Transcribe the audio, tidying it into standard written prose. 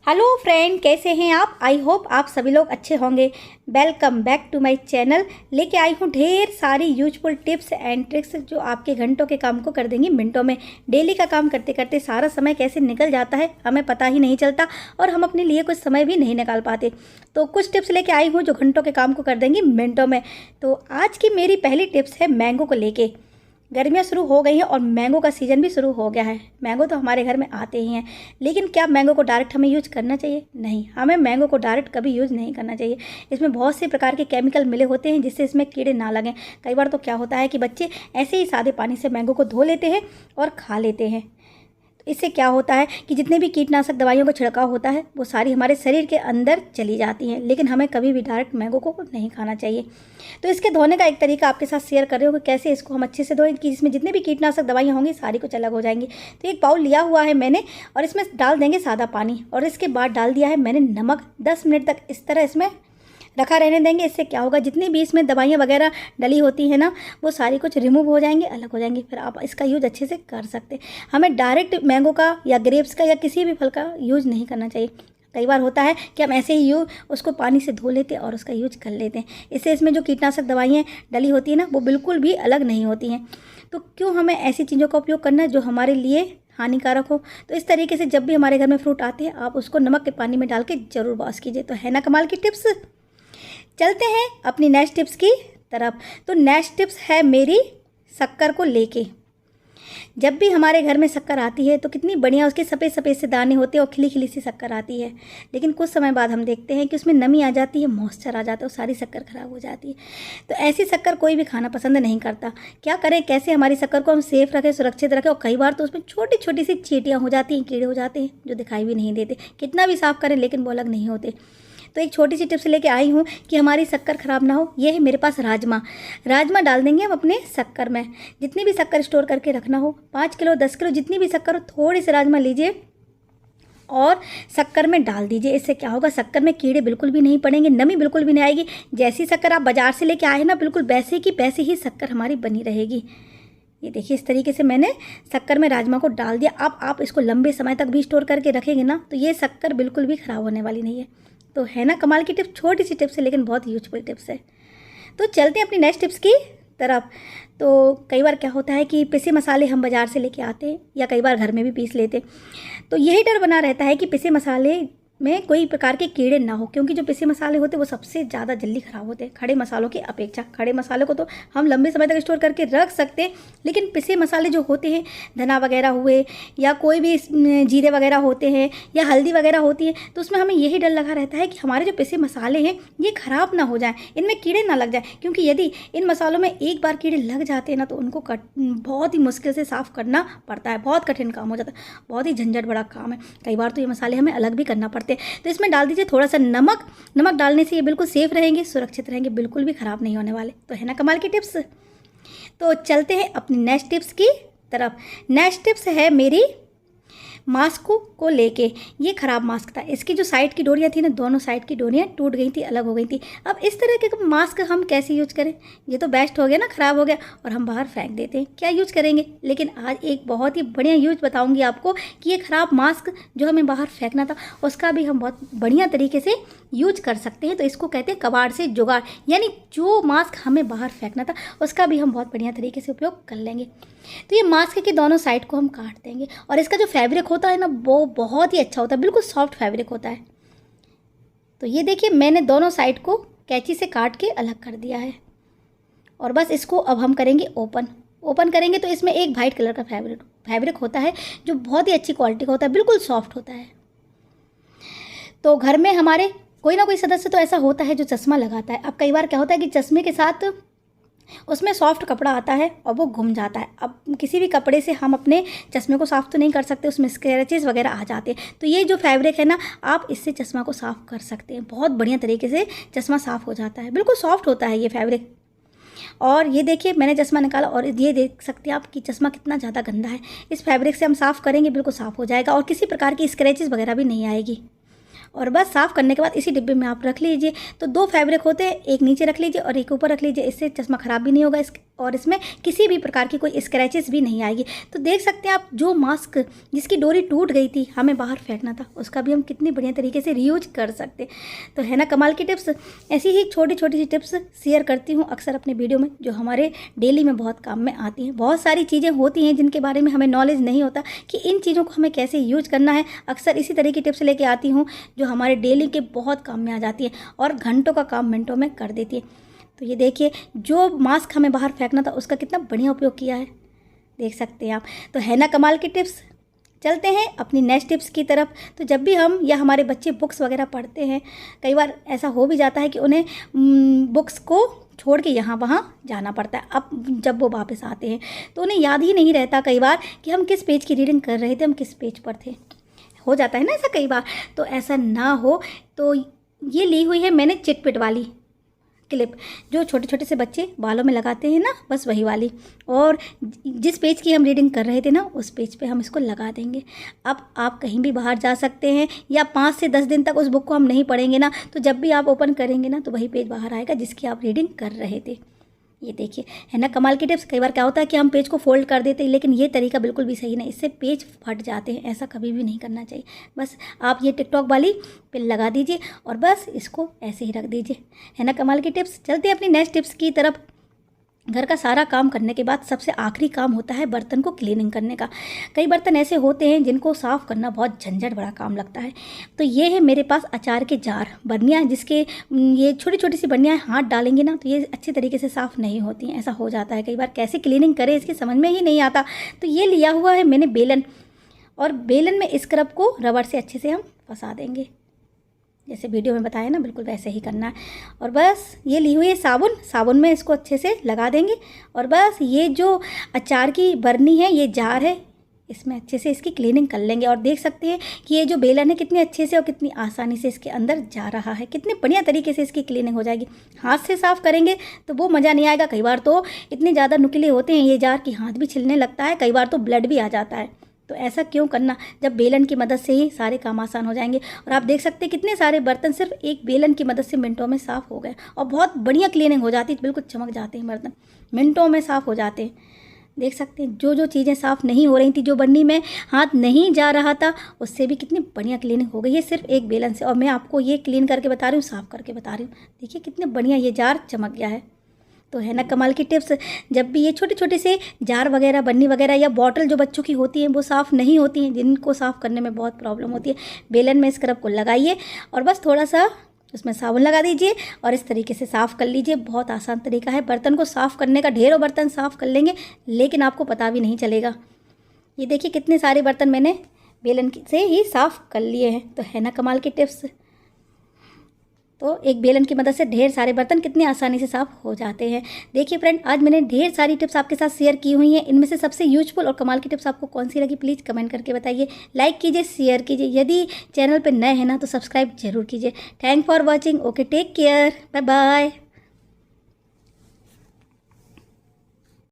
Hello friend, कैसे हैं आप। आई होप आप सभी लोग अच्छे होंगे। Welcome back to my channel. लेके आई हूँ ढेर सारी यूजफुल टिप्स एंड ट्रिक्स जो आपके घंटों के काम को कर देंगी मिनटों में। डेली का काम करते करते सारा समय कैसे निकल जाता है हमें पता ही नहीं चलता और हम अपने लिए कुछ समय भी नहीं निकाल पाते। तो कुछ टिप्स लेके आई हूँ जो घंटों के काम को कर देंगी मिनटों में। तो आज की मेरी पहली टिप्स है मैंगो को लेके। गर्मियाँ शुरू हो गई हैं और मैंगो का सीज़न भी शुरू हो गया है। मैंगो तो हमारे घर में आते ही हैं, लेकिन क्या मैंगो को डायरेक्ट हमें यूज करना चाहिए? नहीं, हमें मैंगो को डायरेक्ट कभी यूज़ नहीं करना चाहिए। इसमें बहुत से प्रकार के केमिकल मिले होते हैं जिससे इसमें कीड़े ना लगें। कई बार तो क्या होता है कि बच्चे ऐसे ही सादे पानी से मैंगो को धो लेते हैं और खा लेते हैं। इससे क्या होता है कि जितने भी कीटनाशक दवाइयों का छिड़काव होता है वो सारी हमारे शरीर के अंदर चली जाती हैं। लेकिन हमें कभी भी डायरेक्ट मैंगो को नहीं खाना चाहिए। तो इसके धोने का एक तरीका आपके साथ शेयर कर रही हूँ कि कैसे इसको हम अच्छे से धोएं कि इसमें जितने भी कीटनाशक दवाइयाँ होंगी सारी कुछ अलग हो जाएंगी। तो एक बाउल लिया हुआ है मैंने और इसमें डाल देंगे सादा पानी और इसके बाद डाल दिया है मैंने नमक। 10 मिनट तक इस तरह इसमें रखा रहने देंगे। इससे क्या होगा, जितनी भी इसमें दवाइयाँ वगैरह डली होती हैं ना वो सारी कुछ रिमूव हो जाएंगे, अलग हो जाएंगे। फिर आप इसका यूज़ अच्छे से कर सकते हैं। हमें डायरेक्ट मैंगो का या ग्रेप्स का या किसी भी फल का यूज़ नहीं करना चाहिए। कई बार होता है कि हम ऐसे ही उसको पानी से धो लेते हैं और उसका यूज कर लेते हैं। इससे इसमें जो कीटनाशक दवाइयाँ डली होती है ना वो बिल्कुल भी अलग नहीं होती हैं। तो क्यों हमें ऐसी चीज़ों का उपयोग करना है जो हमारे लिए हानिकारक हो। तो इस तरीके से जब भी हमारे घर में फ्रूट आते हैं आप उसको नमक के पानी में डाल के ज़रूर वॉश कीजिए। तो है ना कमाल की टिप्स। चलते हैं अपनी नेक्स्ट टिप्स की तरफ। तो नेक्स्ट टिप्स है मेरी शक्कर को लेके। जब भी हमारे घर में शक्कर आती है तो कितनी बढ़िया उसके सफ़ेद सफ़ेद से दाने होते हैं और खिली खिली सी शक्कर आती है। लेकिन कुछ समय बाद हम देखते हैं कि उसमें नमी आ जाती है, मॉइस्चर आ जाता है और सारी शक्कर ख़राब हो जाती है। तो ऐसी शक्कर कोई भी खाना पसंद नहीं करता। क्या करें, कैसे हमारी शक्कर को हम सेफ रखें, सुरक्षित रखें। और कई बार तो उसमें छोटी छोटी सी चींटियाँ हो जाती हैं, कीड़े हो जाते हैं जो दिखाई भी नहीं देते। कितना भी साफ़ करें लेकिन वो अलग नहीं होते। तो एक छोटी सी टिप्स लेके आई हूँ कि हमारी शक्कर ख़राब ना हो। ये है मेरे पास राजमा डाल देंगे हम अपने शक्कर में। जितनी भी शक्कर स्टोर करके रखना हो, 5 किलो 10 किलो जितनी भी शक्कर हो, थोड़ी सी राजमा लीजिए और शक्कर में डाल दीजिए। इससे क्या होगा, शक्कर में कीड़े बिल्कुल भी नहीं पड़ेंगे, नमी बिल्कुल भी नहीं आएगी। जैसी शक्कर आप बाज़ार से लेके आए ना बिल्कुल वैसे की वैसे ही शक्कर हमारी बनी रहेगी। ये देखिए इस तरीके से मैंने शक्कर में राजमा को डाल दिया। अब आप इसको लंबे समय तक भी स्टोर करके रखेंगे ना तो ये शक्कर बिल्कुल भी ख़राब होने वाली नहीं है। तो है ना कमाल की टिप्स। छोटी सी टिप्स है लेकिन बहुत यूजफुल टिप्स है। तो चलते हैं अपनी नेक्स्ट टिप्स की तरफ। तो कई बार क्या होता है कि पिसे मसाले हम बाज़ार से लेके आते हैं या कई बार घर में भी पीस लेते हैं। तो यही डर बना रहता है कि पिसे मसाले में कोई प्रकार के कीड़े ना हो, क्योंकि जो पिसे मसाले होते हैं वो सबसे ज़्यादा जल्दी ख़राब होते हैं खड़े मसालों की अपेक्षा। खड़े मसालों को तो हम लंबे समय तक स्टोर करके रख सकते हैं, लेकिन पिसे मसाले जो होते हैं, धना वगैरह हुए या कोई भी जीरे वगैरह होते हैं या हल्दी वगैरह होती है, तो उसमें हमें यही डर लगा रहता है कि हमारे जो पिसे मसाले हैं ये ख़राब ना हो जाएँ, इनमें कीड़े ना लग जाए। क्योंकि यदि इन मसालों में एक बार कीड़े लग जाते हैं ना तो उनको बहुत ही मुश्किल से साफ़ करना पड़ता है। बहुत कठिन काम हो जाता है, बहुत ही झंझट बड़ा काम है। कई बार तो ये मसाले हमें अलग भी करना पड़ता है। तो इसमें डाल दीजिए थोड़ा सा नमक डालने से ये बिल्कुल सेफ रहेंगे, सुरक्षित रहेंगे, बिल्कुल भी ख़राब नहीं होने वाले। तो है ना कमाल की टिप्स। तो चलते हैं अपनी नेक्स्ट टिप्स की तरफ। नेक्स्ट टिप्स है मेरी मास्क को लेके। ये ख़राब मास्क था, इसकी जो साइड की डोरियाँ थी ना, दोनों साइड की डोरियाँ टूट गई थी, अलग हो गई थी। अब इस तरह के मास्क हम कैसे यूज करें? ये तो बेस्ट हो गया ना, ख़राब हो गया और हम बाहर फेंक देते हैं, क्या यूज करेंगे? लेकिन आज एक बहुत ही बढ़िया यूज बताऊंगी आपको कि ये ख़राब मास्क जो हमें बाहर फेंकना था उसका भी हम बहुत बढ़िया तरीके से यूज कर सकते हैं। तो इसको कहते हैं कबाड़ से जुगाड़, यानी जो मास्क हमें बाहर फेंकना था उसका भी हम बहुत बढ़िया तरीके से उपयोग कर लेंगे। तो ये मास्क के दोनों साइड को हम काट देंगे और इसका जो फैब्रिक होता है ना वो बहुत ही अच्छा होता है, बिल्कुल सॉफ्ट फैब्रिक होता है। तो ये देखिए मैंने दोनों साइड को कैंची से काट के अलग कर दिया है और बस इसको अब हम करेंगे ओपन करेंगे। तो इसमें एक वाइट कलर का फैब्रिक होता है जो बहुत ही अच्छी क्वालिटी का होता है, बिल्कुल सॉफ्ट होता है। तो घर में हमारे कोई ना कोई सदस्य तो ऐसा होता है जो चश्मा लगाता है। अब कई बार क्या होता है कि चश्मे के साथ उसमें सॉफ्ट कपड़ा आता है और वो घुम जाता है। अब किसी भी कपड़े से हम अपने चश्मे को साफ़ तो नहीं कर सकते, उसमें स्क्रैचेस वगैरह आ जाते हैं। तो ये जो फैब्रिक है ना, आप इससे चश्मा को साफ़ कर सकते हैं। बहुत बढ़िया तरीके से चश्मा साफ़ हो जाता है, बिल्कुल सॉफ्ट होता है ये फैब्रिक। और ये देखिए मैंने चश्मा निकाला और ये देख सकते हैं आप कि चश्मा कितना ज़्यादा गंदा है। इस फैब्रिक से हम साफ़ करेंगे बिल्कुल साफ़ हो जाएगा और किसी प्रकार की स्क्रैचेस वगैरह भी नहीं आएगी। और बस साफ़ करने के बाद इसी डिब्बे में आप रख लीजिए। तो 2 फैब्रिक होते हैं, एक नीचे रख लीजिए और एक ऊपर रख लीजिए, इससे चश्मा ख़राब भी नहीं होगा, और इसमें किसी भी प्रकार की कोई स्क्रैचेस भी नहीं आएगी। तो देख सकते हैं आप, जो मास्क जिसकी डोरी टूट गई थी, हमें बाहर फेंकना था, उसका भी हम कितनी बढ़िया तरीके से रीयूज कर सकते। तो है ना कमाल की टिप्स। ऐसी ही छोटी छोटी सी टिप्स शेयर करती हूँ अक्सर अपने वीडियो में, जो हमारे डेली में बहुत काम में आती हैं। बहुत सारी चीज़ें होती हैं जिनके बारे में हमें नॉलेज नहीं होता कि इन चीज़ों को हमें कैसे यूज करना है। अक्सर इसी तरह की टिप्स लेके आती हूँ जो हमारे डेली के बहुत काम में आ जाती है और घंटों का काम मिनटों में कर देती है। तो ये देखिए, जो मास्क हमें बाहर फेंकना था उसका कितना बढ़िया उपयोग किया है, देख सकते हैं आप। तो है ना कमाल की टिप्स। चलते हैं अपनी नेक्स्ट टिप्स की तरफ। तो जब भी हम या हमारे बच्चे बुक्स वगैरह पढ़ते हैं, कई बार ऐसा हो भी जाता है कि उन्हें बुक्स को छोड़ के यहाँ वहाँ जाना पड़ता है। अब जब वो वापस आते हैं तो उन्हें याद ही नहीं रहता कई बार कि हम किस पेज की रीडिंग कर रहे थे, हम किस पेज पर थे। हो जाता है ना ऐसा कई बार। तो ऐसा ना हो तो ये ली हुई है मैंने चिटपिट वाली क्लिप, जो छोटे छोटे से बच्चे बालों में लगाते हैं ना, बस वही वाली। और जिस पेज की हम रीडिंग कर रहे थे ना, उस पेज पे हम इसको लगा देंगे। अब आप कहीं भी बाहर जा सकते हैं या 5 से 10 दिन तक उस बुक को हम नहीं पढ़ेंगे ना, तो जब भी आप ओपन करेंगे ना, तो वही पेज बाहर आएगा जिसकी आप रीडिंग कर रहे थे। ये देखिए, है ना कमाल की टिप्स। कई बार क्या होता है कि हम पेज को फोल्ड कर देते हैं, लेकिन ये तरीका बिल्कुल भी सही नहीं, इससे पेज फट जाते हैं। ऐसा कभी भी नहीं करना चाहिए। बस आप ये टिकटॉक वाली पिन लगा दीजिए और बस इसको ऐसे ही रख दीजिए। है ना कमाल की टिप्स। चलते हैं अपनी नेक्स्ट टिप्स की तरफ। घर का सारा काम करने के बाद सबसे आखिरी काम होता है बर्तन को क्लीनिंग करने का। कई बर्तन ऐसे होते हैं जिनको साफ़ करना बहुत झंझट भरा काम लगता है। तो ये है मेरे पास अचार के जार, बर्नियाँ, जिसके ये छोटी छोटी सी बर्नियाँ हाथ डालेंगे ना तो ये अच्छी तरीके से साफ़ नहीं होती हैं। ऐसा हो जाता है कई बार, कैसे क्लीनिंग करें इसकी समझ में ही नहीं आता। तो ये लिया हुआ है मैंने बेलन, और बेलन में स्क्रब को रबड़ से अच्छे से हम फंसा देंगे, जैसे वीडियो में बताया ना, बिल्कुल वैसे ही करना है। और बस ये ली हुई है साबुन, साबुन में इसको अच्छे से लगा देंगे। और बस ये जो अचार की बर्नी है, ये जार है, इसमें अच्छे से इसकी क्लीनिंग कर लेंगे। और देख सकते हैं कि ये जो बेलन है कितने अच्छे से और कितनी आसानी से इसके अंदर जा रहा है, कितने बढ़िया तरीके से इसकी क्लीनिंग हो जाएगी। हाथ से साफ़ करेंगे तो वो मज़ा नहीं आएगा। कई बार तो इतने ज़्यादा नुकीले होते हैं ये जार कि हाथ भी छिलने लगता है, कई बार तो ब्लड भी आ जाता है। तो ऐसा क्यों करना, जब बेलन की मदद से ही सारे काम आसान हो जाएंगे। और आप देख सकते हैं कितने सारे बर्तन सिर्फ एक बेलन की मदद से मिनटों में साफ़ हो गए और बहुत बढ़िया क्लीनिंग हो जाती है, बिल्कुल चमक जाते हैं बर्तन, मिनटों में साफ़ हो जाते हैं। देख सकते हैं जो जो चीज़ें साफ़ नहीं हो रही थी, जो बर्नी में हाथ नहीं जा रहा था, उससे भी कितनी बढ़िया क्लीनिंग हो गई है सिर्फ एक बेलन से। और मैं आपको ये क्लीन करके बता रही हूँ, साफ़ करके बता रही हूँ। देखिए कितने बढ़िया ये जार चमक गया है। तो है ना कमाल की टिप्स। जब भी ये छोटे छोटे से जार वगैरह, बन्नी वगैरह या बॉटल जो बच्चों की होती हैं वो साफ़ नहीं होती हैं, जिनको साफ़ करने में बहुत प्रॉब्लम होती है, बेलन में स्क्रब को लगाइए और बस थोड़ा सा उसमें साबुन लगा दीजिए और इस तरीके से साफ़ कर लीजिए। बहुत आसान तरीका है बर्तन को साफ़ करने का। ढेरों बर्तन साफ़ कर लेंगे लेकिन आपको पता भी नहीं चलेगा। ये देखिए कितने सारे बर्तन मैंने बेलन से ही साफ़ कर लिए हैं। तो है ना कमाल की टिप्स। तो एक बेलन की मदद से ढेर सारे बर्तन कितनी आसानी से साफ़ हो जाते हैं। देखिए फ्रेंड, आज मैंने ढेर सारी टिप्स आपके साथ शेयर की हुई हैं। इनमें से सबसे यूजफुल और कमाल की टिप्स आपको कौन सी लगी, प्लीज़ कमेंट करके बताइए। लाइक कीजिए, शेयर कीजिए। यदि चैनल पर नए हैं ना तो सब्सक्राइब जरूर कीजिए। Thank for watching. Okay, take care, bye bye.